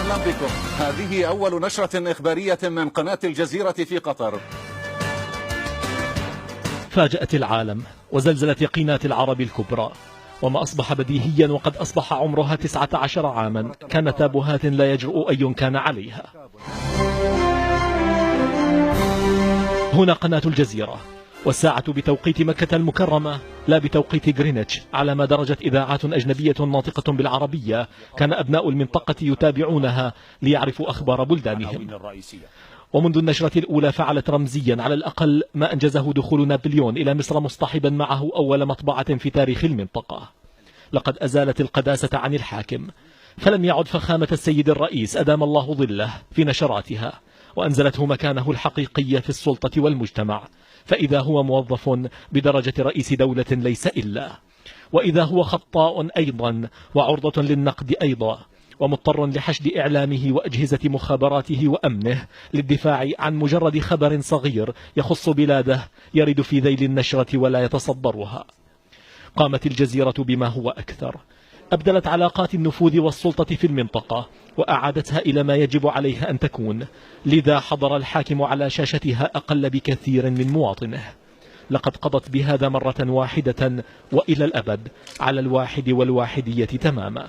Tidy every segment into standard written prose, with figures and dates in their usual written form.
أهلا بكم. هذه أول نشرة إخبارية من قناة الجزيرة في قطر. فاجأت العالم وزلزلت يقينات العرب الكبرى، وما أصبح بديهيا وقد أصبح عمرها 19 عاما كانت تابوهات لا يجرؤ أي كان عليها. هنا قناة الجزيرة، والساعة بتوقيت مكة المكرمة لا بتوقيت غرينتش، على ما درجت إذاعات أجنبية ناطقة بالعربية كان أبناء المنطقة يتابعونها ليعرفوا أخبار بلدانهم. ومنذ النشرة الأولى فعلت رمزيا على الأقل ما أنجزه دخول نابليون إلى مصر مصطحبا معه أول مطبعة في تاريخ المنطقة. لقد أزالت القداسة عن الحاكم، فلم يعد فخامة السيد الرئيس أدام الله ظله في نشراتها، وأنزلته مكانه الحقيقي في السلطة والمجتمع، فإذا هو موظف بدرجة رئيس دولة ليس إلا، وإذا هو خطاء أيضا وعرضة للنقد أيضا، ومضطر لحشد إعلامه وأجهزة مخابراته وأمنه للدفاع عن مجرد خبر صغير يخص بلاده يرد في ذيل النشرة ولا يتصدرها. قامت الجزيرة بما هو أكثر، أبدلت علاقات النفوذ والسلطة في المنطقة وأعادتها إلى ما يجب عليها أن تكون، لذا حضر الحاكم على شاشتها أقل بكثير من مواطنه. لقد قضت بهذا مرة واحدة وإلى الأبد على الواحد والواحدية تماما،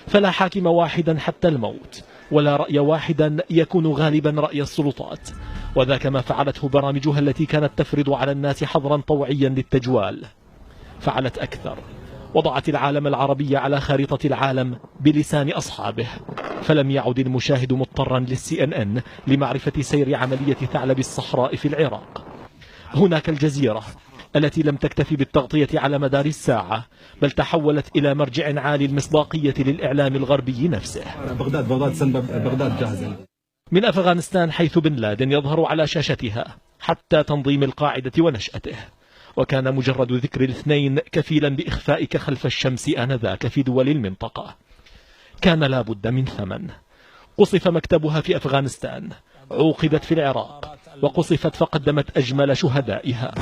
فلا حاكم واحدا حتى الموت، ولا رأي واحدا يكون غالبا رأي السلطات، وذاك ما فعلته برامجها التي كانت تفرض على الناس حظرا طوعيا للتجوال. فعلت أكثر، وضعت العالم العربي على خارطة العالم بلسان أصحابه، فلم يعد المشاهد مضطرا للCNN لمعرفة سير عملية ثعلب الصحراء في العراق. هناك الجزيرة التي لم تكتفي بالتغطية على مدار الساعة، بل تحولت إلى مرجع عالي المصداقية للإعلام الغربي نفسه. بغداد جاهزة. من أفغانستان حيث بن لادن يظهر على شاشتها حتى تنظيم القاعدة ونشأته، وكان مجرد ذكر الاثنين كفيلا بإخفائك خلف الشمس آنذاك في دول المنطقة. كان لا بد من ثمن. قصف مكتبها في أفغانستان، عوقبت في العراق، وقصفت فقدمت أجمل شهدائها.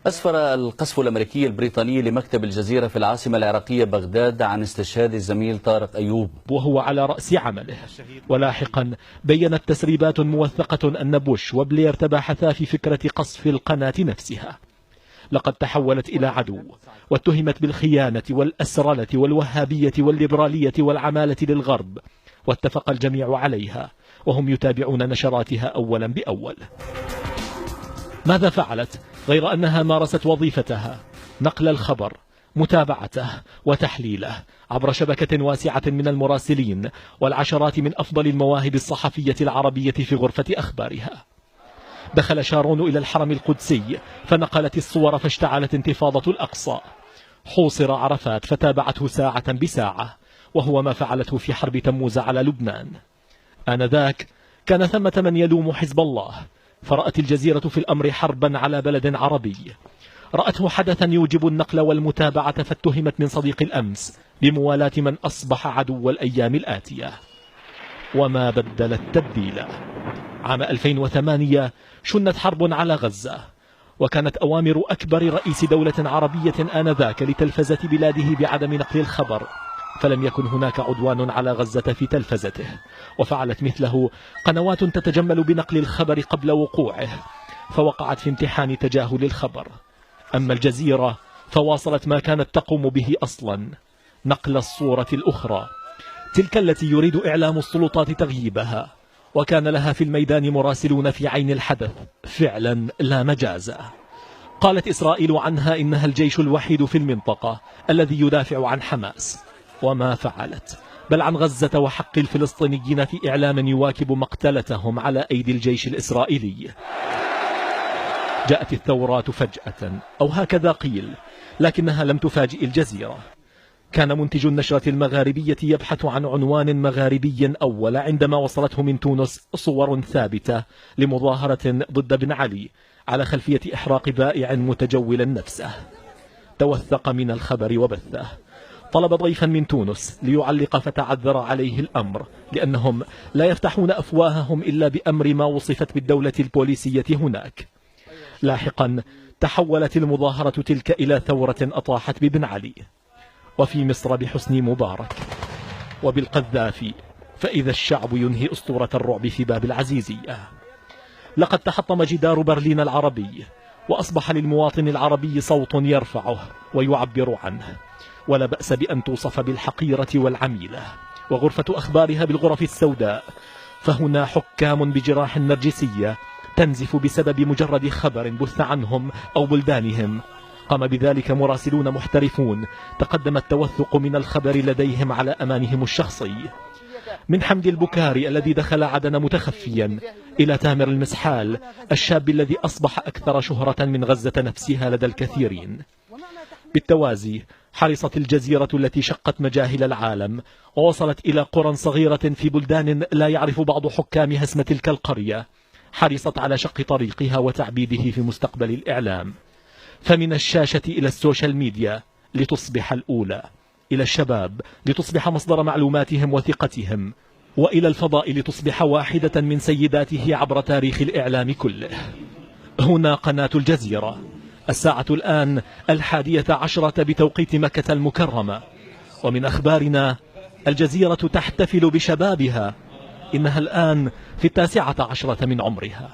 أسفر القصف الأمريكي البريطاني لمكتب الجزيرة في العاصمة العراقية بغداد عن استشهاد الزميل طارق أيوب وهو على رأس عمله. ولاحقا بيّنت تسريبات موثقة أن بوش وبلير تباحثا في فكرة قصف القناة نفسها. لقد تحولت إلى عدو، واتهمت بالخيانة والأسرلة والوهابية والليبرالية والعمالة للغرب، واتفق الجميع عليها وهم يتابعون نشراتها أولا بأول. ماذا فعلت غير أنها مارست وظيفتها، نقل الخبر، متابعته وتحليله عبر شبكة واسعة من المراسلين والعشرات من أفضل المواهب الصحفية العربية في غرفة أخبارها. دخل شارون إلى الحرم القدسي فنقلت الصور فاشتعلت انتفاضة الأقصى. حوصر عرفات فتابعته ساعة بساعة، وهو ما فعلته في حرب تموز على لبنان. آنذاك كان ثمة من يلوم حزب الله، فرأت الجزيرة في الأمر حربا على بلد عربي، رأته حدثا يوجب النقل والمتابعة، فاتهمت من صديق الأمس بموالاة من أصبح عدو الأيام الآتية. وما بدلت تبديلا. عام 2008 شنت حرب على غزة، وكانت أوامر أكبر رئيس دولة عربية آنذاك لتلفزة بلاده بعدم نقل الخبر، فلم يكن هناك عدوان على غزة في تلفزته، وفعلت مثله قنوات تتجمل بنقل الخبر قبل وقوعه، فوقعت في امتحان تجاهل الخبر. أما الجزيرة فواصلت ما كانت تقوم به أصلا، نقل الصورة الأخرى، تلك التي يريد إعلام السلطات تغييبها، وكان لها في الميدان مراسلون في عين الحدث فعلا لا مجازا. قالت إسرائيل عنها إنها الجيش الوحيد في المنطقة الذي يدافع عن حماس، وما فعلت، بل عن غزة وحق الفلسطينيين في إعلام يواكب مقتلتهم على أيدي الجيش الإسرائيلي. جاءت الثورات فجأة، أو هكذا قيل، لكنها لم تفاجئ الجزيرة. كان منتج النشرة المغاربية يبحث عن عنوان مغاربي أول عندما وصلته من تونس صور ثابتة لمظاهرة ضد بن علي على خلفية إحراق بائع متجولا نفسه. توثق من الخبر وبثه. طلب ضيفا من تونس ليعلق فتعذر عليه الأمر، لأنهم لا يفتحون أفواههم إلا بأمر ما وصفت بالدولة البوليسية هناك. لاحقا تحولت المظاهرة تلك إلى ثورة أطاحت ببن علي، وفي مصر بحسني مبارك، وبالقذافي فإذا الشعب ينهي أسطورة الرعب في باب العزيزية. لقد تحطم جدار برلين العربي، وأصبح للمواطن العربي صوت يرفعه ويعبر عنه، ولا بأس بأن توصف بالحقيرة والعميلة، وغرفة أخبارها بالغرف السوداء. فهنا حكام بجراح النرجسية تنزف بسبب مجرد خبر بث عنهم أو بلدانهم. قام بذلك مراسلون محترفون تقدم التوثق من الخبر لديهم على أمانهم الشخصي، من حمد البكاري الذي دخل عدن متخفيا إلى تامر المسحال الشاب الذي أصبح أكثر شهرة من غزة نفسها لدى الكثيرين. بالتوازي حرصت الجزيرة التي شقت مجاهل العالم ووصلت إلى قرى صغيرة في بلدان لا يعرف بعض حكامها اسم تلك القرية، حرصت على شق طريقها وتعبيده في مستقبل الإعلام. فمن الشاشة إلى السوشيال ميديا لتصبح الأولى، إلى الشباب لتصبح مصدر معلوماتهم وثقتهم، وإلى الفضاء لتصبح واحدة من سيداته عبر تاريخ الإعلام كله. هنا قناة الجزيرة، الساعة الآن 11 بتوقيت مكة المكرمة، ومن أخبارنا: الجزيرة تحتفل بشبابها، إنها الآن في 19 من عمرها.